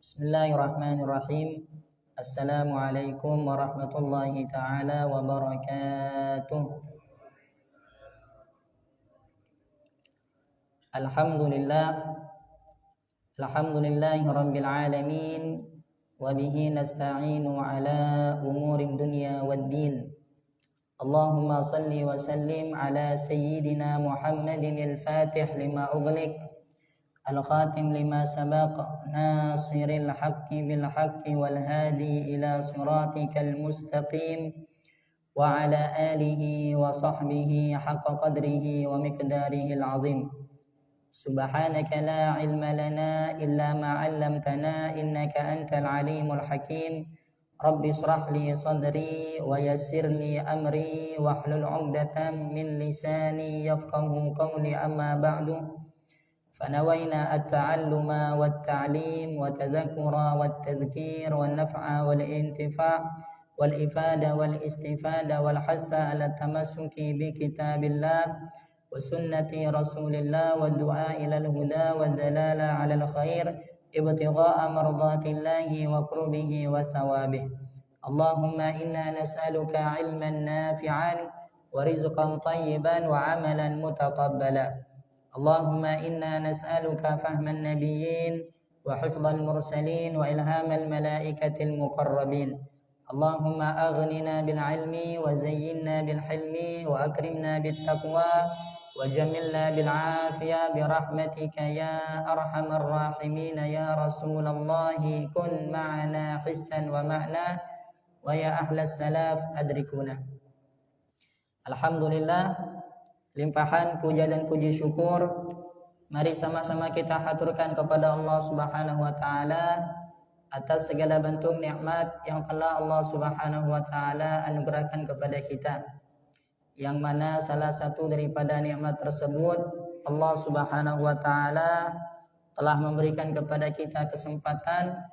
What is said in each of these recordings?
Bismillahirrahmanirrahim. Assalamualaikum warahmatullahi ta'ala wabarakatuh. Alhamdulillahi rabbil alamin. Wabihi nasta'inu ala umurid dunya waddin. Allahumma salli wa sallim ala sayyidina Muhammadin al-fatih lima ughliq, al-khatim lima sabaq, nasiril haqqi bil haqqi wal hadi ila siratikal mustaqim, wa ala alihi wa sahbihi haqqa qadrihi wa miqdarihi al-azim. Subhanaka la ilma lana illa ma 'allamtana innaka antal alimul hakim. Rabbi shrah li sadri wa yassir li amri wahlul 'uqdatam min lisani yafqahu qawli, amma ba'du. Fanawayna at-ta'alluma wat-ta'lim wa tadhakkura wat-tadhkir wan naf'a wal intifa' wal ifada wal istifada wal hassa ala tamassuki bi kitabillah wa sunnati rasulillah wa du'a ila al-huda wa dalala ala al-khair ibtigha'a mardatillahi wa qurbihi wa thawabih. Allahumma inna nas'aluka ilman nafi'an wa rizqan tayyiban wa amalan mutaqabbala. Allahumma inna nas'aluka fahman nabiyyin wa hifdhal mursalin wa ilhamal malaikatil muqarrabin. Allahumma aghnina bil ilmi wa zayyinna bil hilmi wa akrimna bit taqwa wa jamilna bil afiyah bi rahmatika ya arhamar rahimin ya Rasulullah. Kun ma'ana hissan wa ma'na wa ya ahlas salaf adrikuna. Alhamdulillah, limpahan puja dan puji syukur mari sama-sama kita haturkan kepada Allah Subhanahu wa taala atas segala bentuk nikmat yang telah Allah Subhanahu wa taala anugerahkan kepada kita, yang mana salah satu daripada nikmat tersebut Allah Subhanahu wa taala telah memberikan kepada kita kesempatan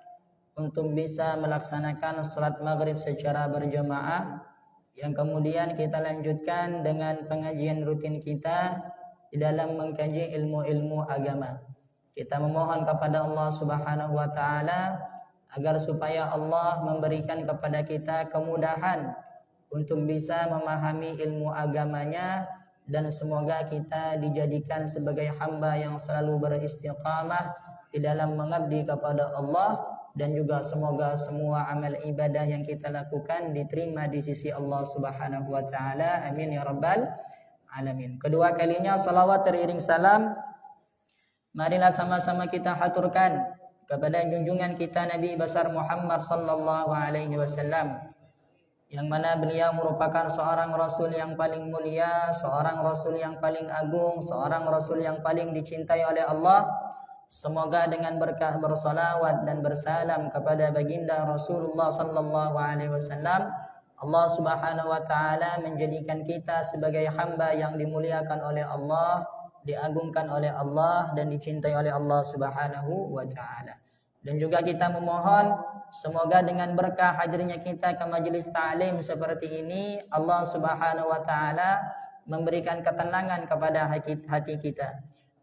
untuk bisa melaksanakan salat maghrib secara berjamaah, yang kemudian kita lanjutkan dengan pengajian rutin kita di dalam mengkaji ilmu-ilmu agama. Kita memohon kepada Allah Subhanahu wa taala agar supaya Allah memberikan kepada kita kemudahan untuk bisa memahami ilmu agamanya, dan semoga kita dijadikan sebagai hamba yang selalu beristiqamah di dalam mengabdi kepada Allah, dan juga semoga semua amal ibadah yang kita lakukan diterima di sisi Allah Subhanahu wa taala. Amin ya rabbal alamin. Kedua kalinya salawat teriring salam marilah sama-sama kita haturkan kepada junjungan kita Nabi besar Muhammad sallallahu alaihi wasallam, yang mana beliau merupakan seorang rasul yang paling mulia, seorang rasul yang paling agung, seorang rasul yang paling dicintai oleh Allah. Semoga dengan berkah bersalawat dan bersalam kepada baginda Rasulullah sallallahu alaihi wasallam, Allah Subhanahu wa taala menjadikan kita sebagai hamba yang dimuliakan oleh Allah, diagungkan oleh Allah, dan dicintai oleh Allah Subhanahu wa taala. Dan juga kita memohon semoga dengan berkah hadirnya kita ke majelis ta'lim seperti ini, Allah Subhanahu wa taala memberikan ketenangan kepada hati kita,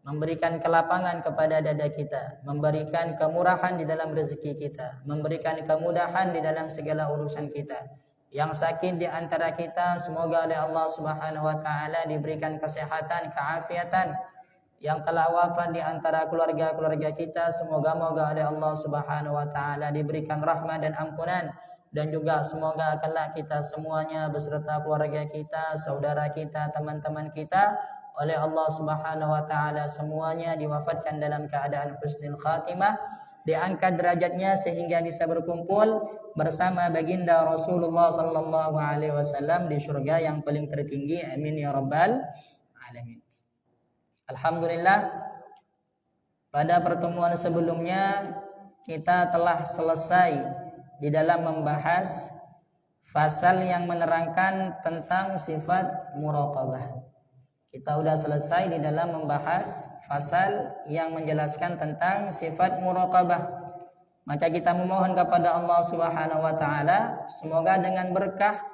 memberikan kelapangan kepada dada kita, memberikan kemurahan di dalam rezeki kita, memberikan kemudahan di dalam segala urusan kita. Yang sakit di antara kita semoga oleh Allah Subhanahu wa taala diberikan kesehatan, keafiatan. Yang telah wafat di antara keluarga-keluarga kita semoga-moga oleh Allah Subhanahu wa taala diberikan rahmat dan ampunan, dan juga semoga kelak kita semuanya beserta keluarga kita, saudara kita, teman-teman kita oleh Allah Subhanahu wa taala semuanya diwafatkan dalam keadaan husnul khatimah, diangkat derajatnya sehingga bisa berkumpul bersama baginda Rasulullah sallallahu alaihi wasallam di surga yang paling tertinggi. Amin ya rabbal alamin. Alhamdulillah, pada pertemuan sebelumnya kita telah selesai di dalam membahas fasal yang menerangkan tentang sifat muraqabah. Kita sudah selesai di dalam membahas fasal yang menjelaskan tentang sifat muraqabah. Maka kita memohon kepada Allah Subhanahu wa taala semoga dengan berkah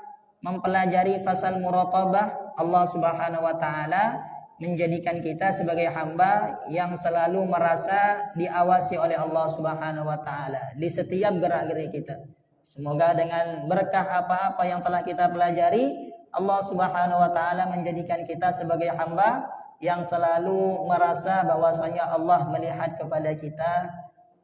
mempelajari fasal muraqabah, Allah Subhanahu wa taala menjadikan kita sebagai hamba yang selalu merasa diawasi oleh Allah Subhanahu wa taala di setiap gerak-gerik kita. Semoga dengan berkah apa-apa yang telah kita pelajari, Allah Subhanahu wa taala menjadikan kita sebagai hamba yang selalu merasa bahwasanya Allah melihat kepada kita,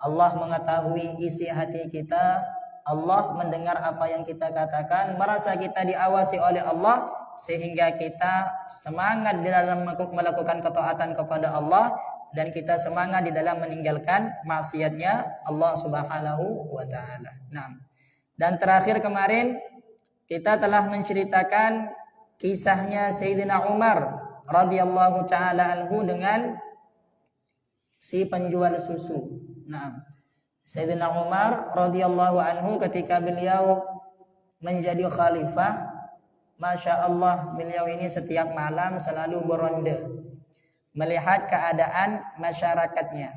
Allah mengetahui isi hati kita, Allah mendengar apa yang kita katakan, merasa kita diawasi oleh Allah, sehingga kita semangat di dalam melakukan ketaatan kepada Allah dan kita semangat di dalam meninggalkan maksiatnya Allah Subhanahu wa taala. Nah, dan terakhir kemarin kita telah menceritakan kisahnya Sayyidina Umar radhiyallahu taala anhu dengan si penjual susu. Nah, Sayyidina Umar radhiyallahu anhu ketika beliau menjadi khalifah, Masya Allah, beliau ini setiap malam selalu beronde melihat keadaan masyarakatnya.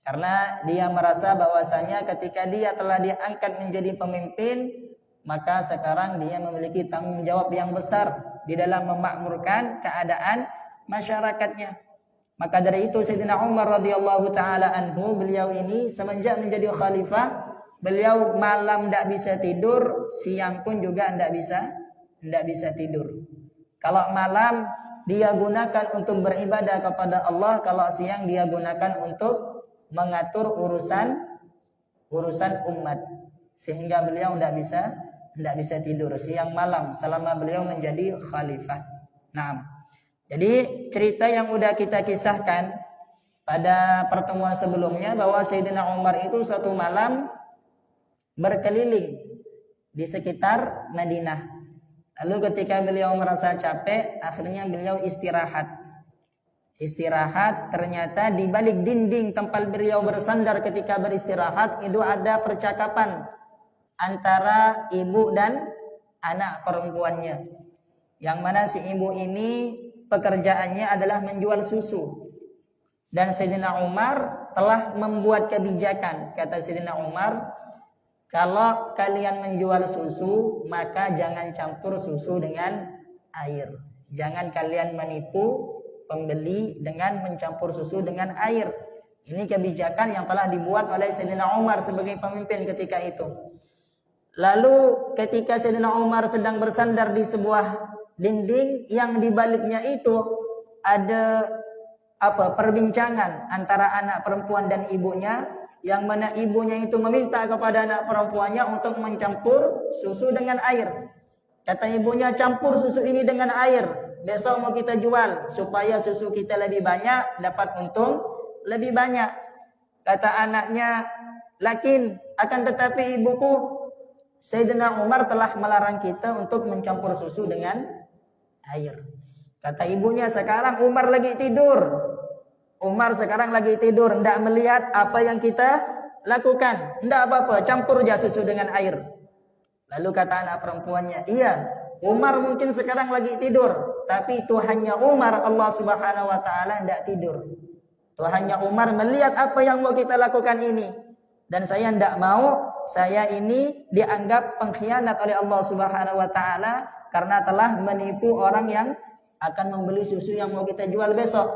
Karena dia merasa bahwasanya ketika dia telah diangkat menjadi pemimpin, maka sekarang dia memiliki tanggung jawab yang besar di dalam memakmurkan keadaan masyarakatnya. Maka dari itu Sayyidina Umar radhiyallahu taala anhu, beliau ini semenjak menjadi khalifah, beliau malam tidak bisa tidur, siang pun juga tidak bisa tidur. Kalau malam dia gunakan untuk beribadah kepada Allah, kalau siang dia gunakan untuk mengatur urusan umat, sehingga beliau tidak bisa tidur siang malam selama beliau menjadi khalifah. Nah, jadi cerita yang udah kita kisahkan pada pertemuan sebelumnya bahwa Sayyidina Umar itu satu malam berkeliling di sekitar Madinah. Lalu ketika beliau merasa capek, akhirnya beliau istirahat. Ternyata di balik dinding tempat beliau bersandar ketika beristirahat itu ada percakapan antara ibu dan anak perempuannya. Yang mana si ibu ini pekerjaannya adalah menjual susu. Dan Sayyidina Umar telah membuat kebijakan. Kata Sayyidina Umar, kalau kalian menjual susu, maka jangan campur susu dengan air. Jangan kalian menipu pembeli dengan mencampur susu dengan air. Ini kebijakan yang telah dibuat oleh Sayyidina Umar sebagai pemimpin ketika itu. Lalu ketika Sayyidina Umar sedang bersandar di sebuah dinding, yang di baliknya itu ada perbincangan antara anak perempuan dan ibunya, yang mana ibunya itu meminta kepada anak perempuannya untuk mencampur susu dengan air. Kata ibunya, campur susu ini dengan air, besok mau kita jual supaya susu kita lebih banyak, dapat untung lebih banyak. Kata anaknya, lakin akan tetapi ibuku, Sayyidina Umar telah melarang kita untuk mencampur susu dengan air. Kata ibunya, sekarang Umar lagi tidur. Tidak melihat apa yang kita lakukan. Tidak apa-apa, campur aja susu dengan air. Lalu kata anak perempuannya, iya, Umar mungkin sekarang lagi tidur, tapi Tuhannya Umar, Allah Subhanahu wa taala, tidak tidur. Tuhannya Umar melihat apa yang mau kita lakukan ini. Dan saya tidak mau saya ini dianggap pengkhianat oleh Allah Subhanahu wa taala karena telah menipu orang yang akan membeli susu yang mau kita jual besok.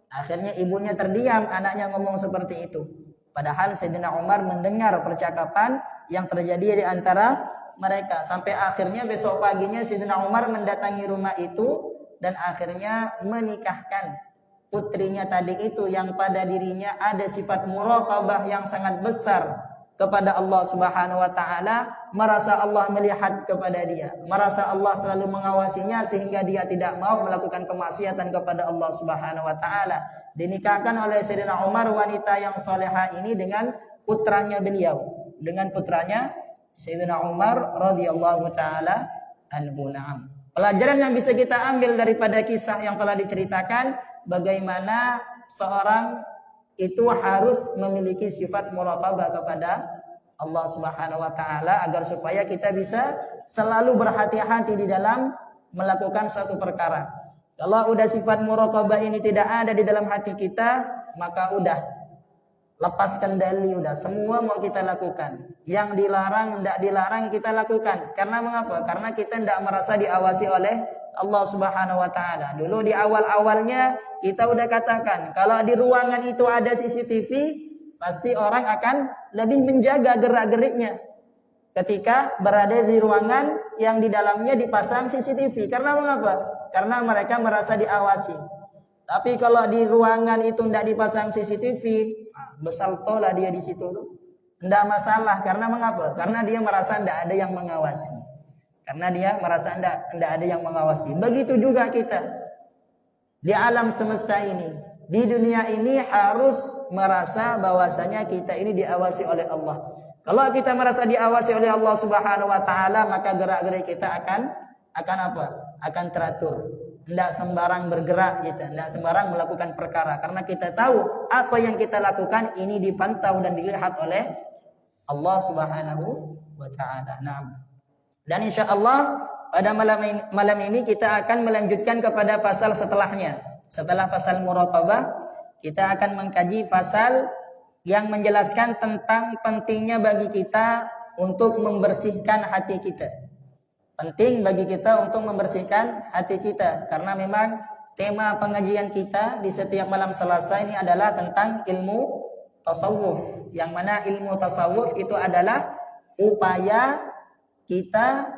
Akhirnya ibunya terdiam, anaknya ngomong seperti itu. Padahal Sayyidina Umar mendengar percakapan yang terjadi di antara mereka. Sampai akhirnya besok paginya Sayyidina Umar mendatangi rumah itu dan akhirnya menikahkan putrinya tadi itu yang pada dirinya ada sifat muraqabah yang sangat besar kepada Allah Subhanahu wa taala, merasa Allah melihat kepada dia, merasa Allah selalu mengawasinya sehingga dia tidak mau melakukan kemaksiatan kepada Allah Subhanahu wa taala. Dinikahkan oleh Sayyidina Umar wanita yang salehah ini dengan putranya beliau, dengan putranya Sayyidina Umar radhiyallahu taala anhu. Na'am. Pelajaran yang bisa kita ambil daripada kisah yang telah diceritakan, bagaimana seorang itu harus memiliki sifat muraqabah kepada Allah Subhanahu wa taala agar supaya kita bisa selalu berhati-hati di dalam melakukan suatu perkara. Kalau udah sifat muraqabah ini tidak ada di dalam hati kita, maka udah lepas kendali, udah semua mau kita lakukan. Yang dilarang, tidak dilarang kita lakukan. Karena mengapa? Karena kita tidak merasa diawasi oleh Allah Subhanahu wa taala. Dulu di awal-awalnya kita udah katakan, kalau di ruangan itu ada CCTV, pasti orang akan lebih menjaga gerak-geriknya ketika berada di ruangan yang di dalamnya dipasang CCTV. Karena mengapa? Karena mereka merasa diawasi. Tapi kalau di ruangan itu tidak dipasang CCTV, besaltolah dia di situ. Tidak masalah. Karena mengapa? Karena dia merasa tidak ada yang mengawasi. Karena dia merasa tidak ada yang mengawasi. Begitu juga kita. Di alam semesta ini. Di dunia ini harus merasa bahwasanya kita ini diawasi oleh Allah. Kalau kita merasa diawasi oleh Allah Subhanahu wa taala, maka gerak-gerik kita akan apa? Akan teratur. Tidak sembarang bergerak kita, tidak sembarang melakukan perkara. Karena kita tahu apa yang kita lakukan ini dipantau dan dilihat oleh Allah Subhanahu wa taala. Nah, dan insya Allah pada malam ini kita akan melanjutkan kepada pasal setelahnya. Setelah pasal muraqabah, kita akan mengkaji pasal yang menjelaskan tentang pentingnya bagi kita untuk membersihkan hati kita. Penting bagi kita untuk membersihkan hati kita. Karena memang tema pengajian kita di setiap malam Selasa ini adalah tentang ilmu tasawuf. Yang mana ilmu tasawuf itu adalah upaya kita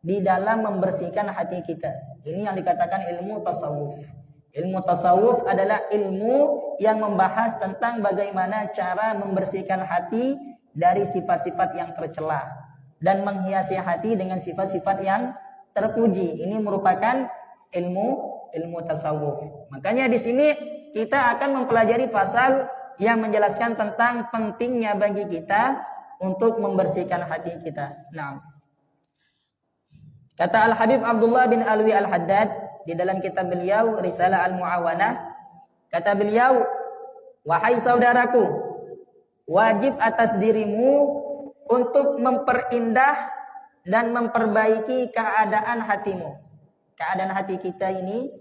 di dalam membersihkan hati kita. Ini yang dikatakan ilmu tasawuf. Ilmu tasawuf adalah ilmu yang membahas tentang bagaimana cara membersihkan hati dari sifat-sifat yang tercela dan menghiasi hati dengan sifat-sifat yang terpuji. Ini merupakan ilmu tasawuf. Makanya di sini kita akan mempelajari pasal yang menjelaskan tentang pentingnya bagi kita untuk membersihkan hati kita. Nah, kata Al-Habib Abdullah bin Alwi Al-Haddad di dalam kitab beliau Risalah Al-Mu'awanah, kata beliau, wahai saudaraku, wajib atas dirimu untuk memperindah dan memperbaiki keadaan hatimu. Keadaan hati kita ini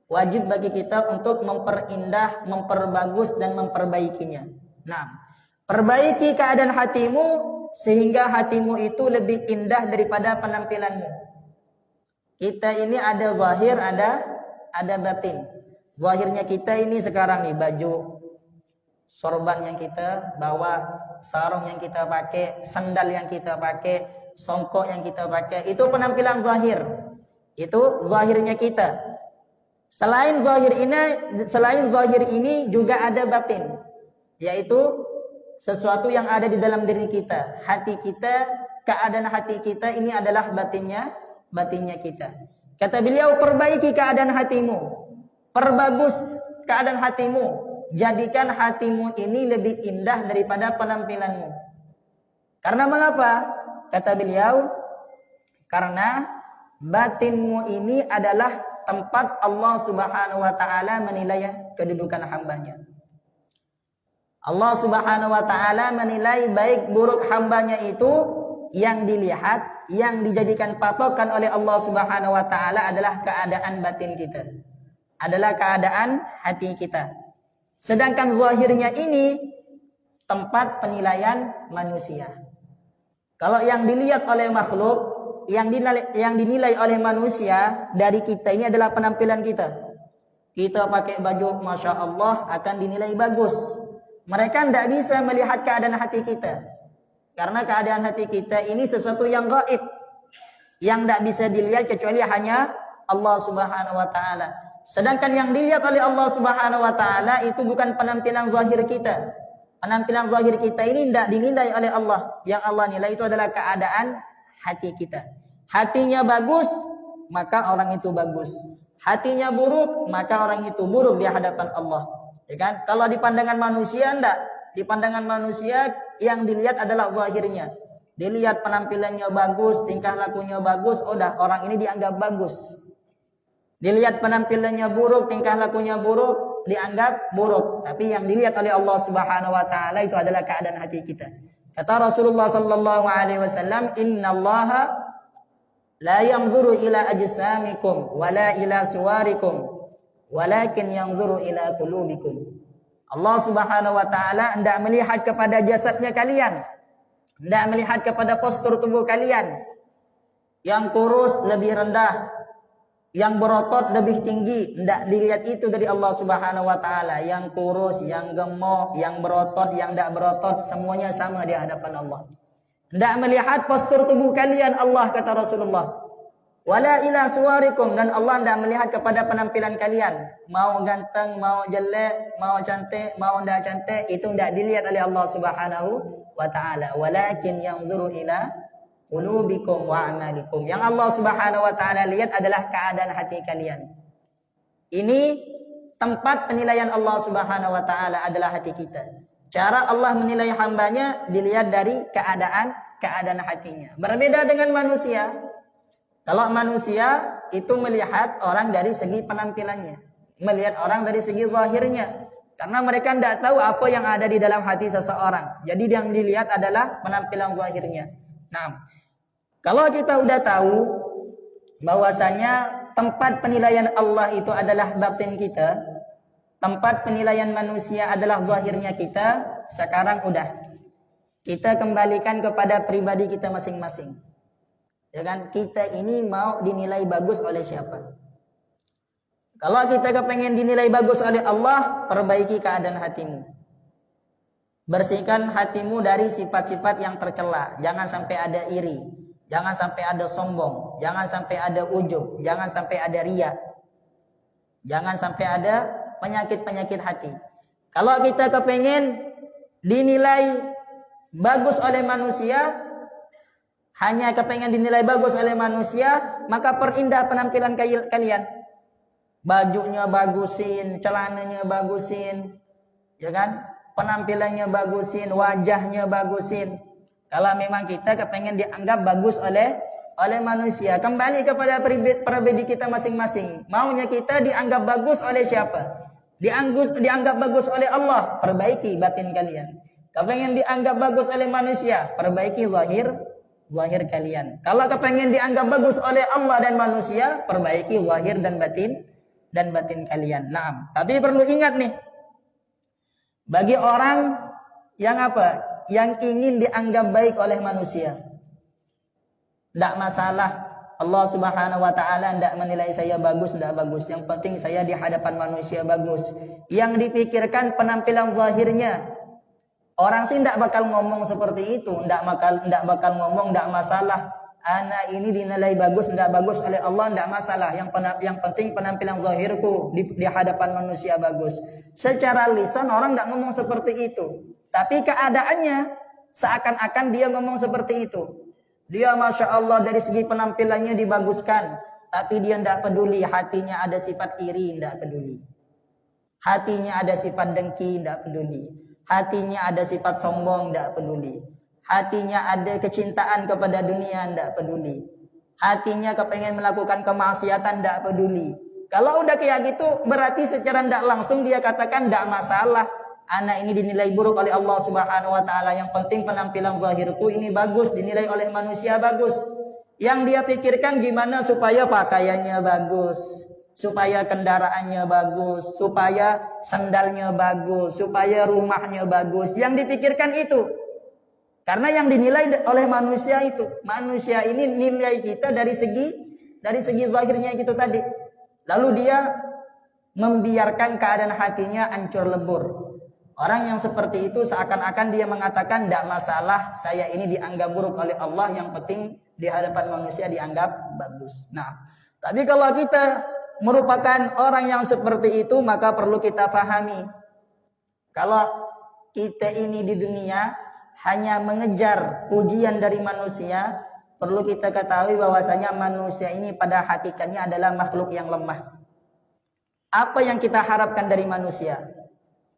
wajib bagi kita untuk memperindah, memperbagus dan memperbaikinya. Nah, perbaiki keadaan hatimu sehingga hatimu itu lebih indah daripada penampilanmu. Kita ini ada zahir, ada batin. Zahirnya kita ini sekarang nih baju sorban yang kita bawa, sarung yang kita pakai, sandal yang kita pakai, songkok yang kita pakai, itu penampilan zahir. Itu zahirnya kita. Selain zahir ini juga ada batin, yaitu sesuatu yang ada di dalam diri kita. Hati kita, keadaan hati kita ini adalah batinnya kita. Kata beliau, perbaiki keadaan hatimu, perbagus keadaan hatimu, jadikan hatimu ini lebih indah daripada penampilanmu. Karena mengapa? Kata beliau, karena batinmu ini adalah tempat Allah Subhanahu wa taala menilai kedudukan hambanya. Allah Subhanahu wa taala menilai baik buruk hambanya itu yang dilihat, yang dijadikan patokan oleh Allah Subhanahu wa taala adalah keadaan batin kita. Adalah keadaan hati kita. Sedangkan zahirnya ini tempat penilaian manusia. Kalau yang dilihat oleh makhluk, yang dinilai oleh manusia dari kita ini adalah penampilan kita. Kita pakai baju Masya Allah akan dinilai bagus. Mereka tidak bisa melihat keadaan hati kita. Karena keadaan hati kita ini sesuatu yang gaib, yang tidak bisa dilihat kecuali hanya Allah Subhanahu wa taala. Sedangkan yang dilihat oleh Allah Subhanahu wa taala itu bukan penampilan zahir kita. Penampilan zahir kita ini tidak dinilai oleh Allah. Yang Allah nilai itu adalah keadaan hati kita. Hatinya bagus, maka orang itu bagus. Hatinya buruk, maka orang itu buruk di hadapan Allah. Ya kan? Kalau di pandangan manusia enggak. Di pandangan manusia yang dilihat adalah zahirnya. Dilihat penampilannya bagus, tingkah lakunya bagus, udah orang ini dianggap bagus. Dilihat penampilannya buruk, tingkah lakunya buruk, dianggap buruk. Tapi yang dilihat oleh Allah Subhanahu wa taala itu adalah keadaan hati kita. Kata Rasulullah sallallahu alaihi wasallam, "Innallaha la yanzuru ila ajsamikum wala ila suwarikum, walakin yanzuru ila qulubikum." Allah Subhanahu wa taala hendak melihat kepada jasadnya kalian, hendak melihat kepada postur tubuh kalian. Yang kurus lebih rendah, yang berotot lebih tinggi, tidak dilihat itu dari Allah Subhanahu wa taala. Yang kurus, yang gemuk, yang berotot, yang tidak berotot, semuanya sama di hadapan Allah. Tidak melihat postur tubuh kalian, Allah kata Rasulullah. Wala ila suwarikum, dan Allah tidak melihat kepada penampilan kalian. Mau ganteng, mau jelek, mau cantik, mau tidak cantik, itu tidak dilihat oleh Allah Subhanahu wa taala. Walakin yanzuru ila qulubikum wa amalikum. Yang Allah Subhanahu wa taala lihat adalah keadaan hati kalian. Ini tempat penilaian Allah Subhanahu wa taala adalah hati kita. Cara Allah menilai hambanya dilihat dari keadaan hatinya. Berbeda dengan manusia. Kalau manusia itu melihat orang dari segi penampilannya, melihat orang dari segi zahirnya. Karena mereka tidak tahu apa yang ada di dalam hati seseorang. Jadi yang dilihat adalah penampilan zahirnya. Nah, kalau kita udah tahu bahwasanya tempat penilaian Allah itu adalah batin kita, tempat penilaian manusia adalah zahirnya kita, sekarang udah kita kembalikan kepada pribadi kita masing-masing. Ya kan? Kita ini mau dinilai bagus oleh siapa? Kalau kita kepengen dinilai bagus oleh Allah, perbaiki keadaan hatimu. Bersihkan hatimu dari sifat-sifat yang tercela. Jangan sampai ada iri. Jangan sampai ada sombong, jangan sampai ada ujub, jangan sampai ada riya. Jangan sampai ada penyakit-penyakit hati. Kalau kita kepengen dinilai bagus oleh manusia, hanya kepengen dinilai bagus oleh manusia, maka perindah penampilan kalian. Bajunya bagusin, celananya bagusin, ya kan? Penampilannya bagusin, wajahnya bagusin. Kalau memang kita kepengen dianggap bagus oleh manusia, kembali kepada pribadi kita masing-masing. Maunya kita dianggap bagus oleh siapa? Dianggap bagus oleh Allah, perbaiki batin kalian. Kepengen dianggap bagus oleh manusia, perbaiki zahir kalian. Kalau kepengen dianggap bagus oleh Allah dan manusia, perbaiki zahir dan batin kalian. Naam. Tapi perlu ingat nih, bagi orang yang apa? Yang ingin dianggap baik oleh manusia, tidak masalah. Allah Subhanahu wa taala tidak menilai saya bagus, tidak bagus. Yang penting saya di hadapan manusia bagus. Yang dipikirkan penampilan zahirnya. Orang sih tidak bakal ngomong seperti itu, tidak bakal ngomong, tidak masalah. Anak ini dinilai bagus, tidak bagus oleh Allah, tidak masalah. Yang penting penampilan zahirku di hadapan manusia bagus. Secara lisan orang tidak ngomong seperti itu. Tapi keadaannya seakan-akan dia ngomong seperti itu. Dia Masya Allah dari segi penampilannya dibaguskan. Tapi dia tidak peduli. Hatinya ada sifat iri, tidak peduli. Hatinya ada sifat dengki, tidak peduli. Hatinya ada sifat sombong, tidak peduli. Hatinya ada kecintaan kepada dunia, tidak peduli. Hatinya kepengen melakukan kemaksiatan, tidak peduli. Kalau udah kayak gitu, berarti secara tidak langsung dia katakan tidak masalah. Anak ini dinilai buruk oleh Allah Subhanahu wa taala. Yang penting penampilan zahirku ini bagus, dinilai oleh manusia bagus. Yang dia pikirkan gimana supaya pakaiannya bagus, supaya kendaraannya bagus, supaya sandalnya bagus, supaya rumahnya bagus. Yang dipikirkan itu. Karena yang dinilai oleh manusia itu, manusia ini nilai kita dari segi zahirnya itu tadi. Lalu dia membiarkan keadaan hatinya hancur lebur. Orang yang seperti itu seakan-akan dia mengatakan tidak masalah, saya ini dianggap buruk oleh Allah, yang penting di hadapan manusia dianggap bagus. Nah, tapi kalau kita merupakan orang yang seperti itu, maka perlu kita fahami. Kalau kita ini di dunia hanya mengejar pujian dari manusia, perlu kita ketahui bahwasanya manusia ini pada hakikatnya adalah makhluk yang lemah. Apa yang kita harapkan dari manusia?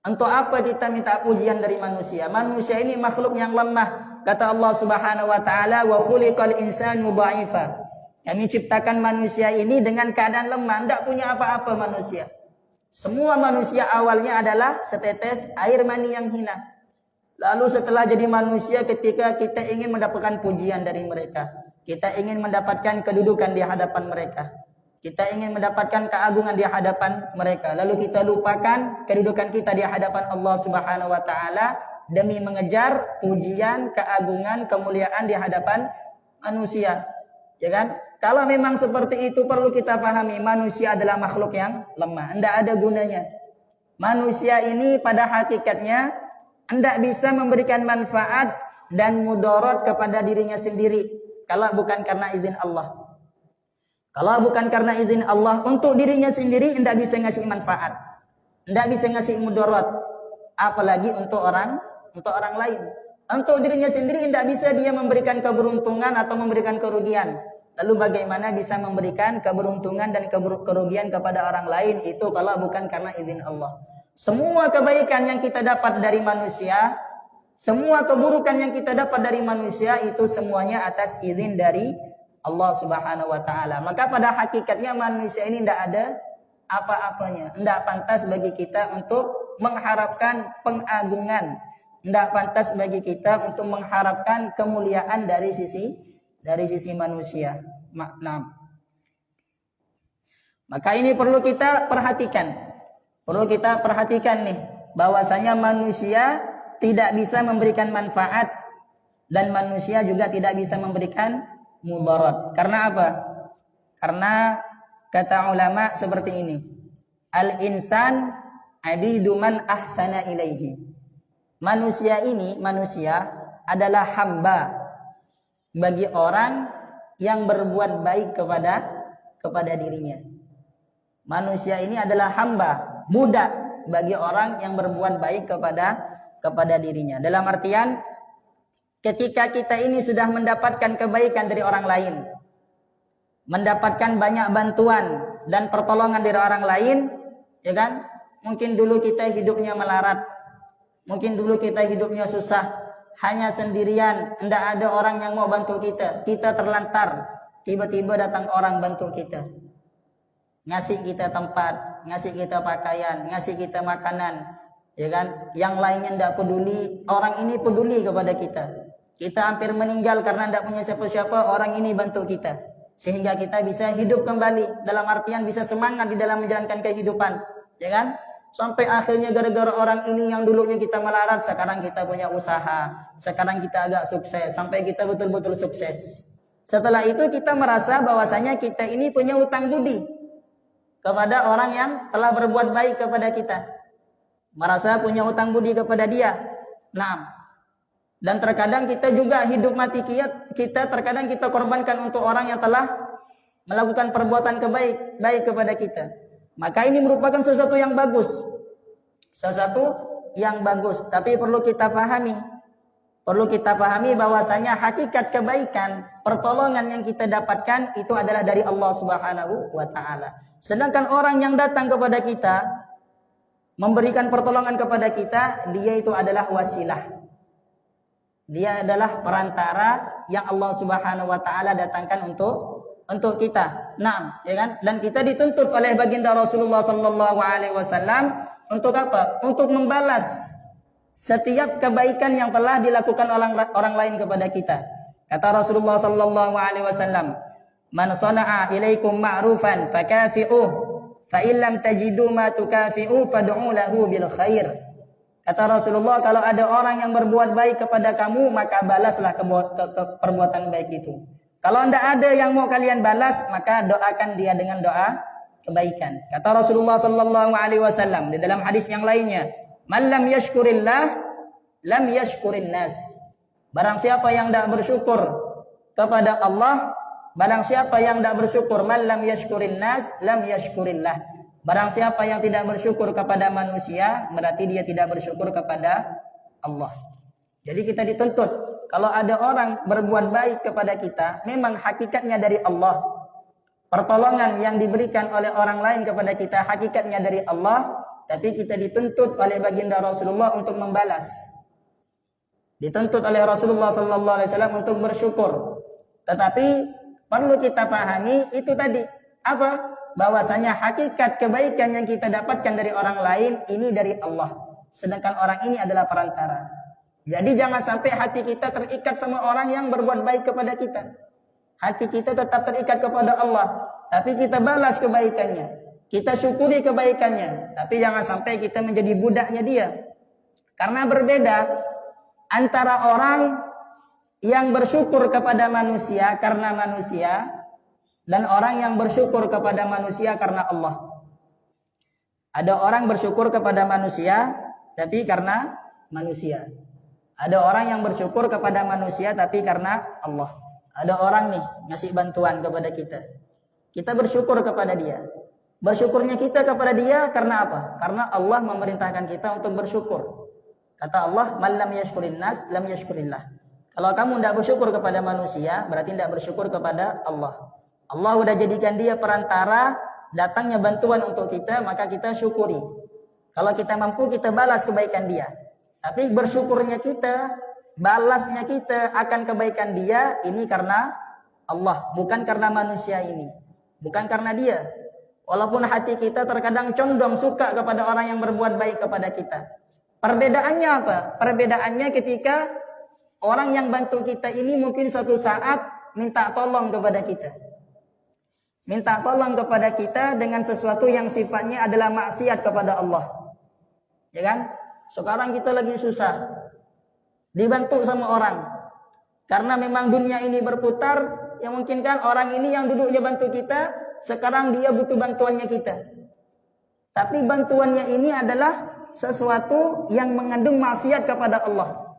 Untuk apa kita minta pujian dari manusia? Manusia ini makhluk yang lemah. Kata Allah Subhanahu wa taala, "Wa khuliqal insanu dha'ifa." Kami ciptakan manusia ini dengan keadaan lemah, tidak punya apa-apa manusia. Semua manusia awalnya adalah setetes air mani yang hina. Lalu setelah jadi manusia, ketika kita ingin mendapatkan pujian dari mereka, kita ingin mendapatkan kedudukan di hadapan mereka, kita ingin mendapatkan keagungan di hadapan mereka, lalu kita lupakan kedudukan kita di hadapan Allah Subhanahu wa taala demi mengejar pujian, keagungan, kemuliaan di hadapan manusia. Ya kan? Kalau memang seperti itu perlu kita pahami, manusia adalah makhluk yang lemah, tidak ada gunanya. Manusia ini pada hakikatnya tidak bisa memberikan manfaat dan mudarat kepada dirinya sendiri kalau bukan karena izin Allah. Kalau bukan karena izin Allah, untuk dirinya sendiri tidak bisa ngasih manfaat, tidak bisa ngasih mudarat, apalagi untuk orang lain. Untuk dirinya sendiri tidak bisa dia memberikan keberuntungan atau memberikan kerugian. Lalu bagaimana bisa memberikan keberuntungan dan kerugian kepada orang lain? Itu kalau bukan karena izin Allah. Semua kebaikan yang kita dapat dari manusia, semua keburukan yang kita dapat dari manusia, itu semuanya atas izin dari Allah Subhanahu wa Ta'ala. Maka pada hakikatnya manusia ini tidak ada apa-apanya. Tidak pantas bagi kita untuk mengharapkan pengagungan. Tidak pantas bagi kita untuk mengharapkan kemuliaan dari sisi manusia. Maka ini perlu kita perhatikan. Perlu kita perhatikan nih, bahwasanya manusia tidak bisa memberikan manfaat dan manusia juga tidak bisa memberikan mudarat. Karena apa? Karena kata ulama seperti ini. Al-insan abidu man ahsana ilaihi. Manusia adalah hamba bagi orang yang berbuat baik kepada dirinya. Manusia ini adalah hamba, budak bagi orang yang berbuat baik kepada dirinya. Dalam artian, ketika kita ini sudah mendapatkan kebaikan dari orang lain, mendapatkan banyak bantuan dan pertolongan dari orang lain, ya kan? Mungkin dulu kita hidupnya melarat, mungkin dulu kita hidupnya susah, hanya sendirian, tidak ada orang yang mau bantu kita. Kita terlantar, tiba-tiba datang orang bantu kita, ngasih kita tempat, ngasih kita pakaian, ngasih kita makanan, ya kan? Yang lainnya tidak peduli, orang ini peduli kepada kita. Kita hampir meninggal karena tidak punya siapa-siapa, orang ini bantu kita, sehingga kita bisa hidup kembali. Dalam artian bisa semangat di dalam menjalankan kehidupan, ya kan? Sampai akhirnya gara-gara orang ini yang dulunya kita melarat, sekarang kita punya usaha, sekarang kita agak sukses, sampai kita betul-betul sukses. Setelah itu kita merasa bahwasanya kita ini punya hutang budi kepada orang yang telah berbuat baik kepada kita. Merasa punya hutang budi kepada dia. Dan terkadang kita juga hidup mati kita terkadang kita korbankan untuk orang yang telah melakukan perbuatan baik kepada kita. Maka ini merupakan sesuatu yang bagus. Tapi perlu kita pahami bahwasanya hakikat kebaikan, pertolongan yang kita dapatkan itu adalah dari Allah Subhanahu wa Ta'ala. Sedangkan orang yang datang kepada kita, memberikan pertolongan kepada kita, dia itu adalah wasilah. Dia adalah perantara yang Allah Subhanahu wa Ta'ala datangkan untuk kita. Ya kan? Dan kita dituntut oleh baginda Rasulullah sallallahu alaihi wasallam untuk apa? Untuk membalas setiap kebaikan yang telah dilakukan orang lain kepada kita. Kata Rasulullah sallallahu alaihi wasallam, "Man sana'a ilaikum ma'rufan fakafi'uh, fa in lam tajidu ma tukafi'u fad'u lahu bil khair." Kata Rasulullah, kalau ada orang yang berbuat baik kepada kamu, maka balaslah perbuatan baik itu. Kalau tidak ada yang mau kalian balas, maka doakan dia dengan doa kebaikan. Kata Rasulullah sallallahu alaihi wasallam di dalam hadis yang lainnya, "Man lam yashkurillah lam yashkurin nas." Barang siapa yang tidak bersyukur kepada Allah, barang siapa yang tidak bersyukur, man lam yashkurin nas lam yashkurillah. Barang siapa yang tidak bersyukur kepada manusia, berarti dia tidak bersyukur kepada Allah. Jadi kita dituntut, kalau ada orang berbuat baik kepada kita, memang hakikatnya dari Allah. Pertolongan yang diberikan oleh orang lain kepada kita, hakikatnya dari Allah. Tapi kita dituntut oleh baginda Rasulullah untuk membalas. Dituntut oleh Rasulullah SAW untuk bersyukur. Tetapi perlu kita pahami itu tadi. Apa? Bahwasanya hakikat kebaikan yang kita dapatkan dari orang lain, ini dari Allah. Sedangkan orang ini adalah perantara. Jadi jangan sampai hati kita terikat sama orang yang berbuat baik kepada kita. Hati kita tetap terikat kepada Allah, tapi kita balas kebaikannya, kita syukuri kebaikannya. Tapi jangan sampai kita menjadi budaknya dia. Karena berbeda antara orang yang bersyukur kepada manusia karena manusia, dan orang yang bersyukur kepada manusia karena Allah. Ada orang bersyukur kepada manusia tapi karena manusia. Ada orang yang bersyukur kepada manusia tapi karena Allah. Ada orang nih ngasih bantuan kepada kita. Kita bersyukur kepada dia. Bersyukurnya kita kepada dia karena apa? Karena Allah memerintahkan kita untuk bersyukur. Kata Allah, "Man lam yashkurin nas lam yashkurillah." Kalau kamu tidak bersyukur kepada manusia, berarti tidak bersyukur kepada Allah. Allah sudah jadikan dia perantara datangnya bantuan untuk kita, maka kita syukuri. Kalau kita mampu, kita balas kebaikan dia. Tapi bersyukurnya kita, balasnya kita akan kebaikan dia, ini karena Allah, bukan karena manusia ini. Bukan karena dia. Walaupun hati kita terkadang condong suka kepada orang yang berbuat baik kepada kita. Perbedaannya apa? Perbedaannya ketika orang yang bantu kita ini mungkin suatu saat minta tolong kepada kita. Minta tolong kepada kita dengan sesuatu yang sifatnya adalah maksiat kepada Allah. Ya kan? Sekarang kita lagi susah. Dibantu sama orang. Karena memang dunia ini berputar, yang mungkin kan orang ini yang duduknya bantu kita, sekarang dia butuh bantuannya kita. Tapi bantuannya ini adalah sesuatu yang mengandung maksiat kepada Allah.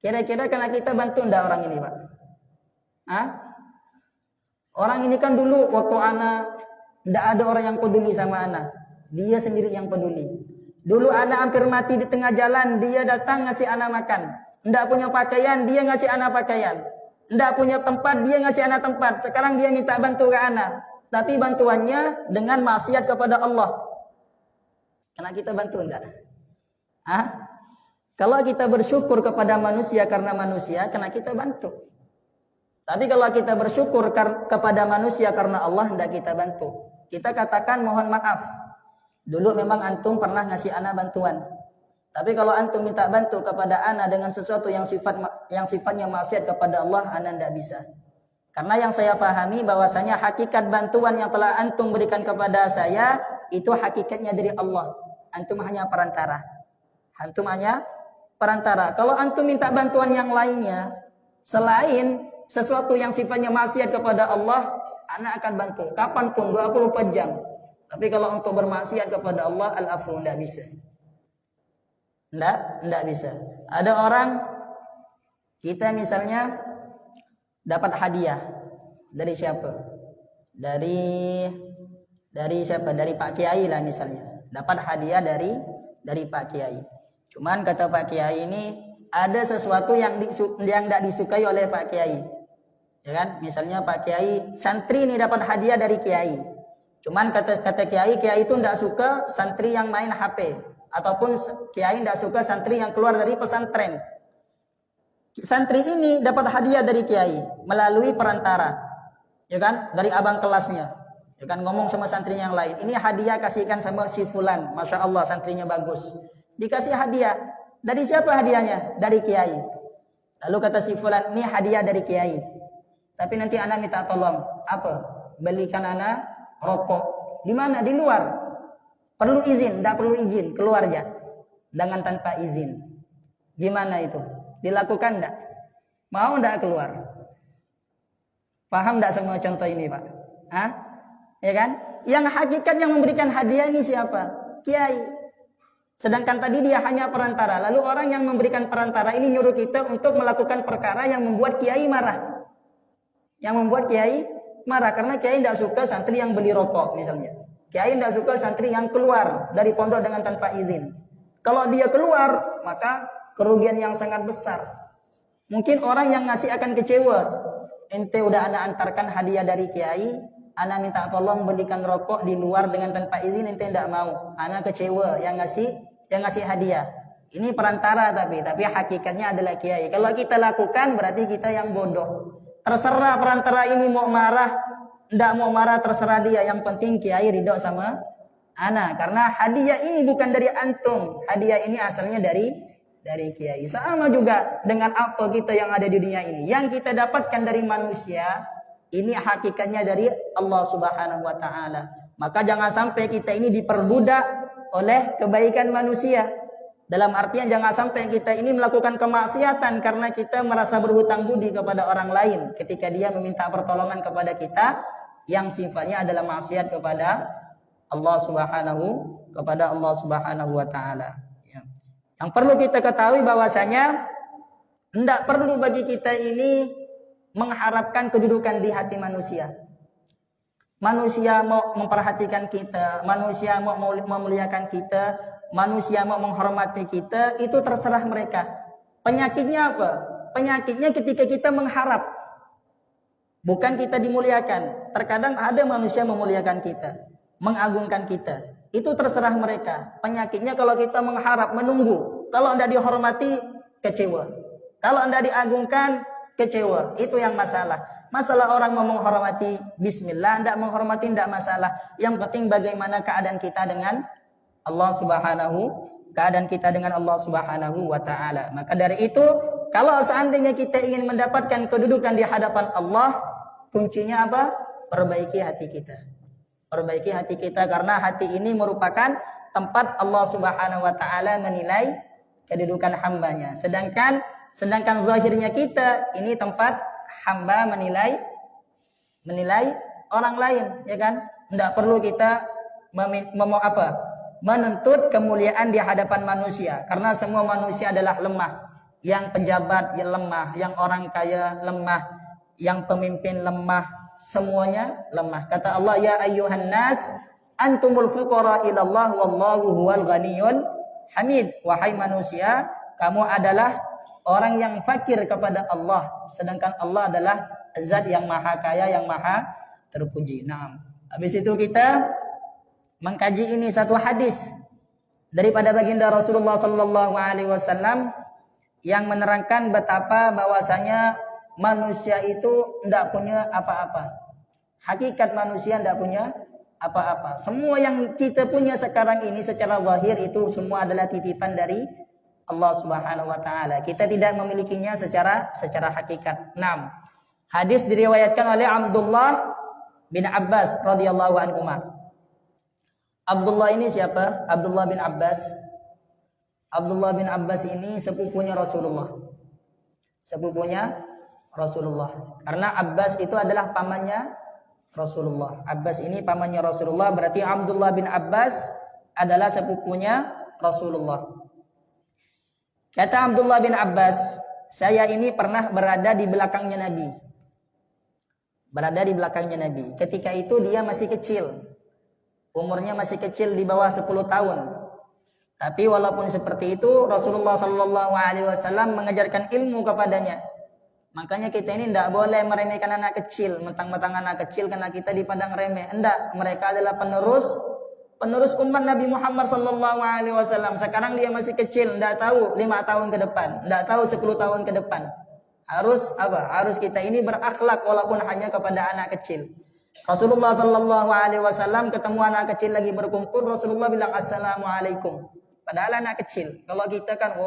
Kira-kira karena kita bantu enggak orang ini, Pak? Hah? Orang ini kan dulu waktu anak enggak ada orang yang peduli sama anak. Dia sendiri yang peduli. Dulu anak hampir mati di tengah jalan, dia datang ngasih anak makan. Enggak punya pakaian, dia ngasih anak pakaian. Enggak punya tempat, dia ngasih anak tempat. Sekarang dia minta bantu ke anak. Tapi bantuannya dengan maksiat kepada Allah. Karena kita bantu enggak? Hah? Kalau kita bersyukur kepada manusia karena manusia, karena kita bantu. Tapi kalau kita bersyukur kepada manusia karena Allah, hendak kita bantu. Kita katakan mohon maaf. Dulu memang antum pernah ngasih ana bantuan. Tapi kalau antum minta bantu kepada ana dengan sesuatu yang sifatnya maksiat kepada Allah, ana tidak bisa. Karena yang saya pahami bahwasanya hakikat bantuan yang telah antum berikan kepada saya itu hakikatnya dari Allah. Antum hanya perantara. Antum hanya perantara. Kalau antum minta bantuan yang lainnya selain sesuatu yang sifatnya maksiat kepada Allah, ana akan bantu kapanpun 24 jam. Tapi kalau untuk bermaksiat kepada Allah, al-afu, tidak bisa. Tidak bisa. Ada orang, kita misalnya dapat hadiah. Dari siapa? Dari siapa? Dari Pak Kiai lah misalnya. Dapat hadiah dari Pak Kiai. Cuman kata Pak Kiai ini, ada sesuatu yang tidak disukai oleh Pak Kiai. Ya kan? Misalnya Pak Kiai, santri ini dapat hadiah dari Kiai. Cuman kata Kiai itu tidak suka santri yang main HP. Ataupun Kiai tidak suka santri yang keluar dari pesantren. Santri ini dapat hadiah dari Kiai melalui perantara. Ya kan? Dari abang kelasnya. Ya kan? Ngomong sama santri yang lain. Ini hadiah kasihkan sama si fulan. Masya Allah santrinya bagus. Dikasih hadiah. Dari siapa hadiahnya? Dari Kiai. Lalu kata si fulan, ini hadiah dari Kiai. Tapi nanti ana minta tolong. Apa? Belikan ana rokok. Di mana? Di luar. Perlu izin, tidak perlu izin, keluar aja. Dengan tanpa izin. Gimana itu? Dilakukan tidak? Mau tidak keluar? Paham tidak semua contoh ini, Pak? Hah? Ya kan? Yang hakikat yang memberikan hadiah ini siapa? Kiai. Sedangkan tadi dia hanya perantara. Lalu orang yang memberikan perantara ini nyuruh kita untuk melakukan perkara yang membuat Kiai marah. Yang membuat Kiai marah karena Kiai tidak suka santri yang beli rokok misalnya. Kiai tidak suka santri yang keluar dari pondok dengan tanpa izin. Kalau dia keluar, maka kerugian yang sangat besar. Mungkin orang yang ngasih akan kecewa. Ente udah ana antarkan hadiah dari Kiai, ana minta tolong belikan rokok di luar dengan tanpa izin, ente tidak mau. Ana kecewa yang ngasih hadiah. Ini perantara tapi hakikatnya adalah Kiai. Kalau kita lakukan berarti kita yang bodoh. Terserah perantara ini mau marah, tidak mau marah terserah dia. Yang penting Kiai ridho sama ana. Karena hadiah ini bukan dari antum. Hadiah ini asalnya dari Kiai. Sama juga dengan apa kita yang ada di dunia ini. Yang kita dapatkan dari manusia, ini hakikatnya dari Allah Subhanahu wa Ta'ala. Maka jangan sampai kita ini diperbudak oleh kebaikan manusia. Dalam artian jangan sampai kita ini melakukan kemaksiatan karena kita merasa berhutang budi kepada orang lain ketika dia meminta pertolongan kepada kita yang sifatnya adalah maksiat kepada Allah Subhanahu wa taala. Ya. Yang perlu kita ketahui bahwasanya tidak perlu bagi kita ini mengharapkan kedudukan di hati manusia. Manusia mau memperhatikan kita, manusia mau memuliakan kita, manusia mau menghormati kita, itu terserah mereka. Penyakitnya apa? Penyakitnya ketika kita mengharap, bukan kita dimuliakan. Terkadang ada manusia memuliakan kita, mengagungkan kita. Itu terserah mereka. Penyakitnya kalau kita mengharap, menunggu. Kalau tidak dihormati, kecewa. Kalau tidak diagungkan, kecewa. Itu yang masalah. Masalah orang mau menghormati, bismillah. Tidak menghormati, tidak masalah. Yang penting bagaimana keadaan kita dengan Allah Subhanahu wa taala. Maka dari itu, kalau seandainya kita ingin mendapatkan kedudukan di hadapan Allah, kuncinya apa? Perbaiki hati kita. Perbaiki hati kita karena hati ini merupakan tempat Allah Subhanahu wa taala menilai kedudukan hambanya. Sedangkan zahirnya kita ini tempat hamba menilai orang lain, ya kan? Tidak perlu kita menuntut kemuliaan di hadapan manusia karena semua manusia adalah lemah. Yang pejabat yang lemah, yang orang kaya lemah, yang pemimpin lemah, semuanya lemah. Kata Allah, ya ayyuhan nas antumul fuqara ila Allah wallahu huwal ghaniyyul hamid. Wahai manusia, kamu adalah orang yang fakir kepada Allah, sedangkan Allah adalah zat yang maha kaya, yang maha terpuji. Nah, habis itu kita mengkaji ini satu hadis daripada baginda Rasulullah sallallahu alaihi wasallam yang menerangkan betapa bahwasanya manusia itu tidak punya apa-apa. Hakikat manusia tidak punya apa-apa. Semua yang kita punya sekarang ini secara zahir itu semua adalah titipan dari Allah Subhanahu wa taala. Kita tidak memilikinya secara hakikat. 6. Hadis diriwayatkan oleh Abdullah bin Abbas radhiyallahu anhu. Abdullah ini siapa? Abdullah bin Abbas. Abdullah bin Abbas ini sepupunya Rasulullah. Sepupunya Rasulullah. Karena Abbas itu adalah pamannya Rasulullah. Abbas ini pamannya Rasulullah, berarti Abdullah bin Abbas adalah sepupunya Rasulullah. Kata Abdullah bin Abbas, saya ini pernah berada di belakangnya Nabi. Berada di belakangnya Nabi. Ketika itu dia masih kecil. Umurnya masih kecil di bawah 10 tahun. Tapi walaupun seperti itu, Rasulullah sallallahu alaihi wasallam mengajarkan ilmu kepadanya. Makanya kita ini tidak boleh meremehkan anak kecil, mentang-mentang anak kecil karena kita dipandang remeh. Enggak, mereka adalah penerus umat Nabi Muhammad sallallahu alaihi wasallam. Sekarang dia masih kecil, tidak tahu 5 tahun ke depan, tidak tahu 10 tahun ke depan. Harus apa? Harus kita ini berakhlak walaupun hanya kepada anak kecil. Rasulullah sallallahu alaihi wasallam ketemu anak kecil lagi berkumpul, Rasulullah bilang assalamualaikum. Padahal anak kecil. Kalau kita kan,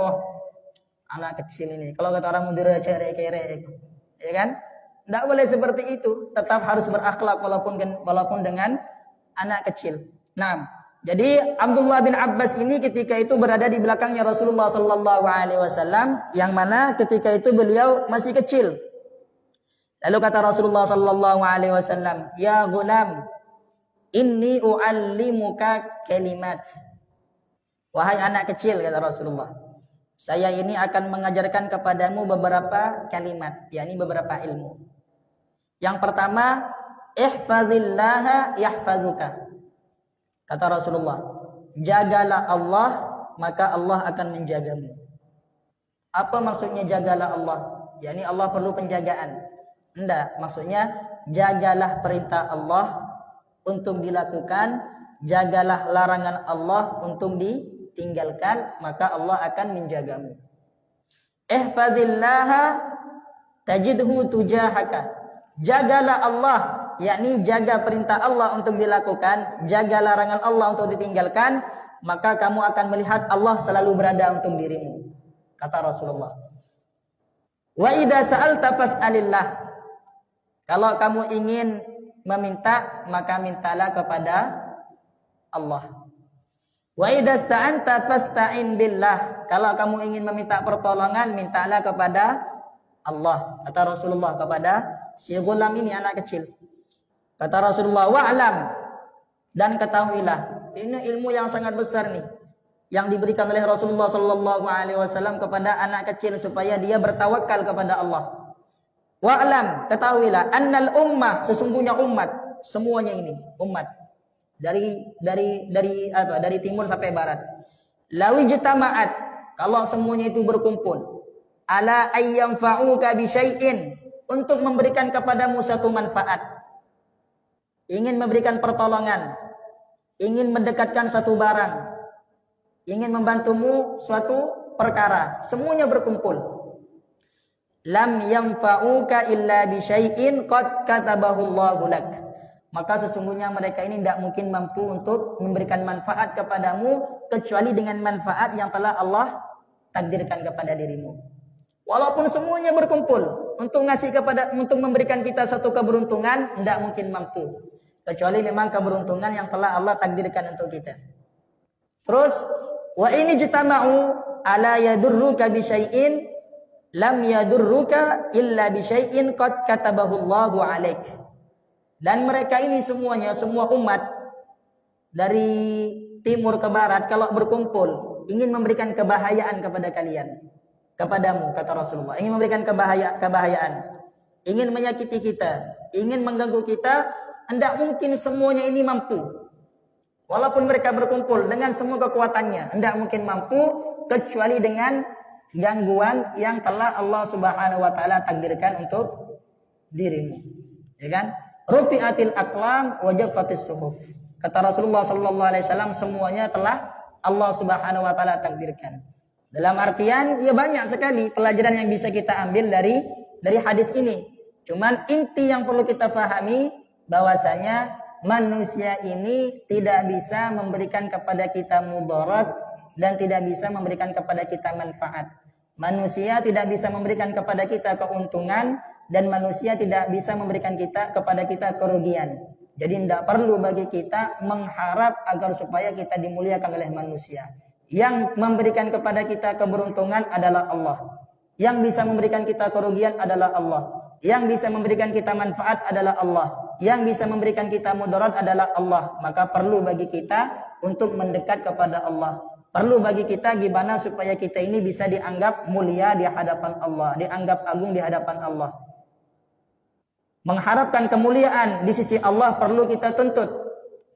anak kecil ini. Kalau kata orang muda cerek-kerek, ya kan? Tidak boleh seperti itu. Tetap harus berakhlak walaupun dengan anak kecil. Nah, jadi Abdullah bin Abbas ini ketika itu berada di belakangnya Rasulullah sallallahu alaihi wasallam, yang mana ketika itu beliau masih kecil. Lalu kata Rasulullah sallallahu alaihi wasallam, "Ya ghulam, inni uallimuka kalimat." Wahai anak kecil, kata Rasulullah, saya ini akan mengajarkan kepadamu beberapa kalimat, yakni beberapa ilmu. Yang pertama, ihfazillaha yahfazuka. Kata Rasulullah, jagalah Allah, maka Allah akan menjagamu. Apa maksudnya jagalah Allah? Yakni Allah perlu penjagaan. Enggak, maksudnya jagalah perintah Allah untuk dilakukan, jagalah larangan Allah untuk ditinggalkan, maka Allah akan menjagamu. Ihfazillaha tajidhu tujahaka. Jagalah Allah, yakni jaga perintah Allah untuk dilakukan, jaga larangan Allah untuk ditinggalkan, maka kamu akan melihat Allah selalu berada untuk dirimu. Kata Rasulullah. Wa idza sa'alta fas'alillah. Kalau kamu ingin meminta, maka mintalah kepada Allah. Wa idasta'anta fasta'in billah. Kalau kamu ingin meminta pertolongan, mintalah kepada Allah. Kata Rasulullah kepada si gulam ini, anak kecil. Kata Rasulullah, wa'lam, dan ketahuilah. Ini ilmu yang sangat besar nih, yang diberikan oleh Rasulullah sallallahu alaihi wasallam kepada anak kecil supaya dia bertawakal kepada Allah. Wa'lam, ketahuilah, annal ummah, sesungguhnya umat, semuanya ini umat dari timur sampai barat. Lawi jitama'at, kalau semuanya itu berkumpul, ala ayyamfa'uka bi syai'in, untuk memberikan kepadamu satu manfaat, ingin memberikan pertolongan, ingin mendekatkan satu barang, ingin membantumu suatu perkara, semuanya berkumpul. Lam yanfa'uka illa bi syai'in qad katabahu Allahu lak. Maka sesungguhnya mereka ini tidak mungkin mampu untuk memberikan manfaat kepadamu kecuali dengan manfaat yang telah Allah takdirkan kepada dirimu. Walaupun semuanya berkumpul untuk memberikan kita satu keberuntungan, tidak mungkin mampu kecuali memang keberuntungan yang telah Allah takdirkan untuk kita. Terus wa ini jitama'u ala yadurruka bi syai'in lam yadurruka illa bi syai'in qad katabahu Allahu 'alaik. Dan mereka ini semuanya, semua umat dari timur ke barat, kalau berkumpul ingin memberikan kebahayaan kepada kalian, kepadamu, kata Rasulullah, ingin memberikan kebahayaan, ingin menyakiti kita, ingin mengganggu kita, tidak mungkin semuanya ini mampu. Walaupun mereka berkumpul dengan semua kekuatannya, tidak mungkin mampu kecuali dengan gangguan yang telah Allah Subhanahu wa taala takdirkan untuk dirimu. Ya kan? Rufi'atil aqlam wa jaffatis suhuf. Kata Rasulullah sallallahu alaihi wasallam, semuanya telah Allah Subhanahu wa taala takdirkan. Dalam artian ya banyak sekali pelajaran yang bisa kita ambil dari hadis ini. Cuman inti yang perlu kita fahami bahwasanya manusia ini tidak bisa memberikan kepada kita mudarat dan tidak bisa memberikan kepada kita manfaat. Manusia tidak bisa memberikan kepada kita keuntungan dan manusia tidak bisa memberikan kepada kita kerugian. Jadi tidak perlu bagi kita mengharap agar supaya kita dimuliakan oleh manusia. Yang memberikan kepada kita keberuntungan adalah Allah. Yang bisa memberikan kita kerugian adalah Allah. Yang bisa memberikan kita manfaat adalah Allah. Yang bisa memberikan kita mudarat adalah Allah. Maka perlu bagi kita untuk mendekat kepada Allah. Perlu bagi kita gimana supaya kita ini bisa dianggap mulia di hadapan Allah, dianggap agung di hadapan Allah. Mengharapkan kemuliaan di sisi Allah perlu kita tuntut.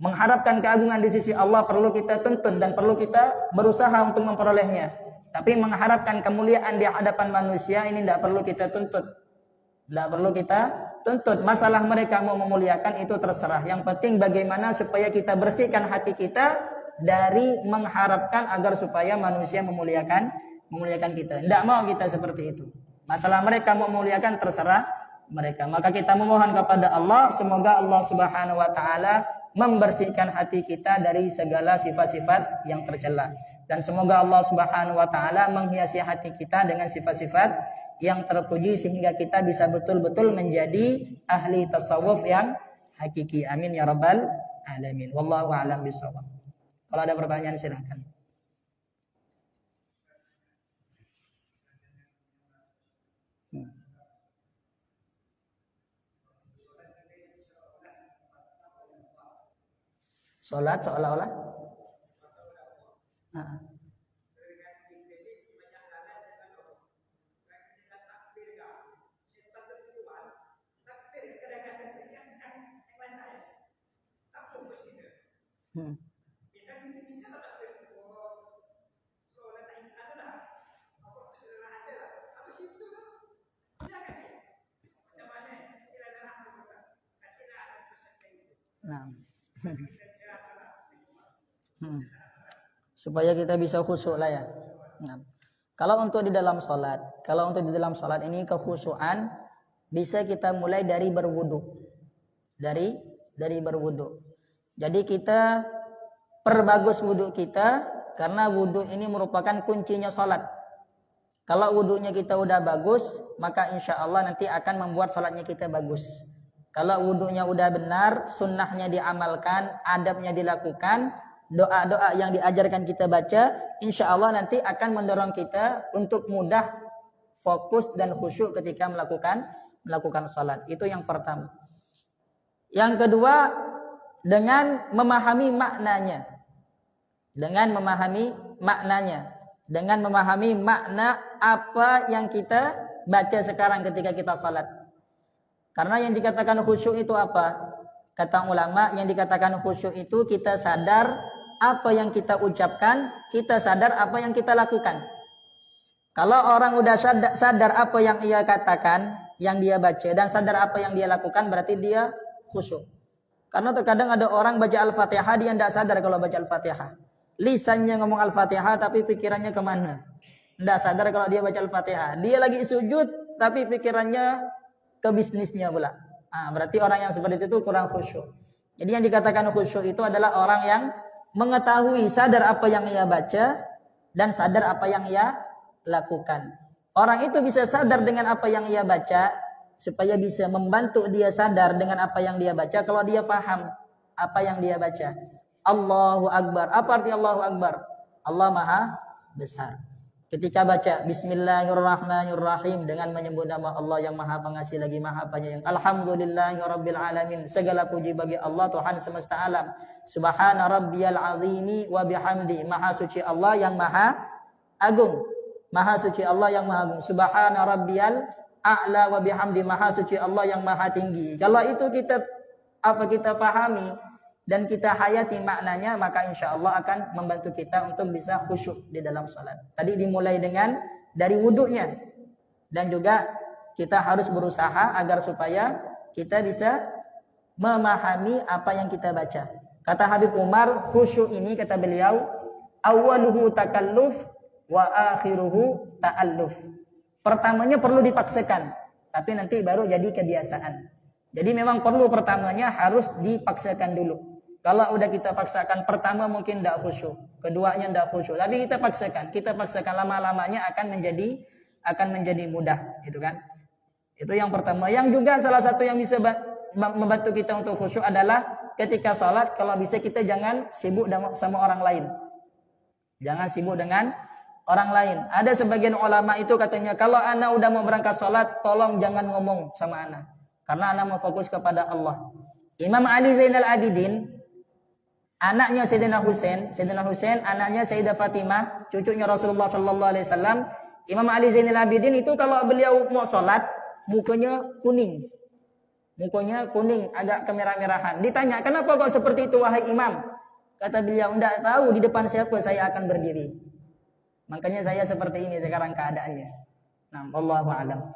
Mengharapkan keagungan di sisi Allah perlu kita tuntut dan perlu kita berusaha untuk memperolehnya. Tapi mengharapkan kemuliaan di hadapan manusia ini tidak perlu kita tuntut. Tidak perlu kita tuntut. Masalah mereka mau memuliakan itu terserah. Yang penting bagaimana supaya kita bersihkan hati kita dari mengharapkan agar supaya manusia memuliakan kita. Tidak mau kita seperti itu. Masalah mereka mau memuliakan terserah mereka. Maka kita memohon kepada Allah, semoga Allah Subhanahu wa taala membersihkan hati kita dari segala sifat-sifat yang tercela. Dan semoga Allah Subhanahu wa taala menghiasi hati kita dengan sifat-sifat yang terpuji sehingga kita bisa betul-betul menjadi ahli tasawuf yang hakiki. Amin ya rabbal alamin. Wallahu a'lam bishawab. Kalau ada pertanyaan silakan. Salat seolah-olah supaya kita bisa khusyuk lah ya. Kalau untuk di dalam sholat ini kekhusyuan bisa kita mulai dari berwudu. Dari berwudu. Jadi kita perbagus wudu kita karena wudu ini merupakan kuncinya sholat. Kalau wudunya kita udah bagus, maka insya Allah nanti akan membuat sholatnya kita bagus. Kalau wudunya udah benar, sunnahnya diamalkan, adabnya dilakukan, doa-doa yang diajarkan kita baca, insya Allah nanti akan mendorong kita untuk mudah fokus dan khusyuk ketika melakukan salat. Itu yang pertama. Yang kedua, dengan memahami maknanya. Dengan memahami makna apa yang kita baca sekarang ketika kita salat. Karena yang dikatakan khusyuk itu apa? Kata ulama, yang dikatakan khusyuk itu kita sadar apa yang kita ucapkan, kita sadar apa yang kita lakukan. Kalau orang udah sadar apa yang ia katakan, yang dia baca, dan sadar apa yang dia lakukan, berarti dia khusyuk. Karena terkadang ada orang baca Al-Fatihah, dia tidak sadar kalau baca Al-Fatihah. Lisannya ngomong Al-Fatihah, tapi pikirannya kemana? Tidak sadar kalau dia baca Al-Fatihah. Dia lagi sujud, tapi pikirannya ke bisnisnya pula. Berarti orang yang seperti itu kurang khusyuk. Jadi yang dikatakan khusyuk itu adalah orang yang mengetahui, sadar apa yang ia baca, dan sadar apa yang ia lakukan. Orang itu bisa sadar dengan apa yang ia baca, supaya bisa membantu dia sadar dengan apa yang dia baca, kalau dia faham apa yang dia baca. Allahu Akbar. Apa arti Allahu Akbar? Allah Maha Besar. Ketika baca Bismillahirrahmanirrahim dengan menyebut nama Allah yang Maha Pengasih lagi Maha Penyayang. Alhamdulillahirabbil alamin. Segala puji bagi Allah Tuhan semesta alam. Subhana rabbiyal azimi wa bihamdi. Maha suci Allah yang Maha Agung. Maha suci Allah yang Maha Agung. Subhana rabbiyal a'la wa bihamdi. Maha suci Allah yang Maha Tinggi. Kalau itu kita pahami dan kita hayati maknanya, maka insya Allah akan membantu kita untuk bisa khusyuk di dalam salat. Tadi dimulai dari wudhunya, dan juga kita harus berusaha agar supaya kita bisa memahami apa yang kita baca. Kata Habib Umar, khusyuk ini kata beliau, awaluhu takalluf wa akhiruhu ta'alluf. Pertamanya perlu dipaksakan, tapi nanti baru jadi kebiasaan. Jadi memang perlu pertamanya harus dipaksakan dulu. Kalau udah kita paksakan pertama mungkin tidak khusyuk, keduanya tidak khusyuk. Tapi kita paksakan lama-lamanya akan menjadi mudah, gitu kan? Itu yang pertama. Yang juga salah satu yang bisa membantu kita untuk khusyuk adalah ketika sholat, kalau bisa kita jangan sibuk sama orang lain. Jangan sibuk dengan orang lain. Ada sebagian ulama itu katanya, kalau ana udah mau berangkat sholat, tolong jangan ngomong sama ana, karena ana mau fokus kepada Allah. Imam Ali Zainal Abidin, anaknya Sayyidina Husain, anaknya Sayyidah Fatimah, cucunya Rasulullah sallallahu alaihi wasallam. Imam Ali Zainal Abidin itu kalau beliau mau sholat, mukanya kuning, agak kemerah-merahan. Ditanya, kenapa kok seperti itu wahai imam? Kata beliau, tidak tahu di depan siapa saya akan berdiri. Makanya saya seperti ini sekarang keadaannya. Nah, wallahu a'lam.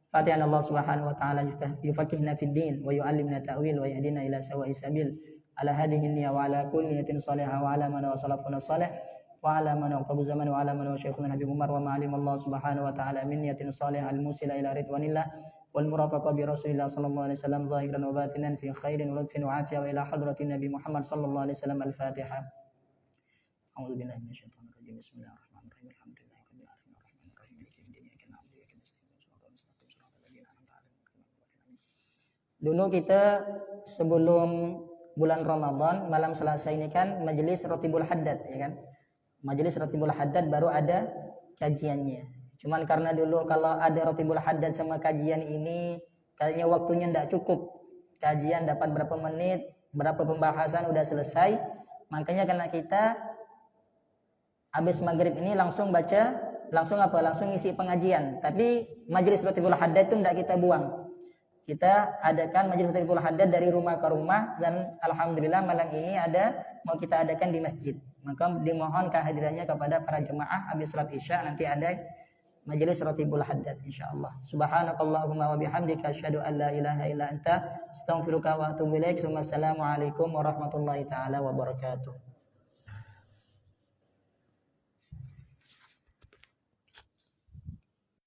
Fatihan Allah Subhanahu wa taala yufaqihna fid din wa yu'allimna ta'wil wa yahdina ila sawa'is sabil. Ala hadhihi niyya wa ala kulli niyatin salihah wa ala man wa salafuna salih wa ala man waqabu zaman wa ala man wa syekhuna Nabi Umar wa ma'alim Allah Subhanahu wa taala min niyatin salihah al-musila ila ridwanillah wal murafaqa bi Rasulillah sallallahu alaihi wasallam zahiran wa batinan fi khairin wa lutfin wa afiyah wa ila hadratin Nabi Muhammad sallallahu alaihi wasallam al-Fatihah. A'udzu billahi minasyaitonir rajim. Bismillahirrahmanirrahim. Alhamdulillahirabbil alamin arrahmanir rahim maliki yaumiddin iyyaka na'budu wa iyyaka nasta'in ihdinas siratal mustaqim siratal ladzina an'amta 'alaihim. Dulu kita sebelum bulan Ramadan, malam Selasa ini kan majelis Ratibul Haddad, ya kan? Majelis Ratibul Haddad baru ada kajiannya. Cuman karena dulu kalau ada Ratibul Haddad sama kajian ini, kayaknya waktunya tidak cukup. Kajian dapat berapa menit, berapa pembahasan udah selesai. Makanya karena kita habis maghrib ini langsung ngisi pengajian. Tapi majelis Ratibul Haddad itu tidak kita buang. Kita adakan majelis Ratibul Haddad dari rumah ke rumah, dan alhamdulillah malam ini mau kita adakan di masjid. Maka dimohon kehadirannya kepada para jemaah habis salat Isya, nanti ada majelis Ratibul Haddad insyaallah. Subhanakallahumma wa bihamdika asyhadu an la ilaha illa anta astaghfiruka wa atubu ilaik. Wassalamualaikum warahmatullahi taala wabarakatuh.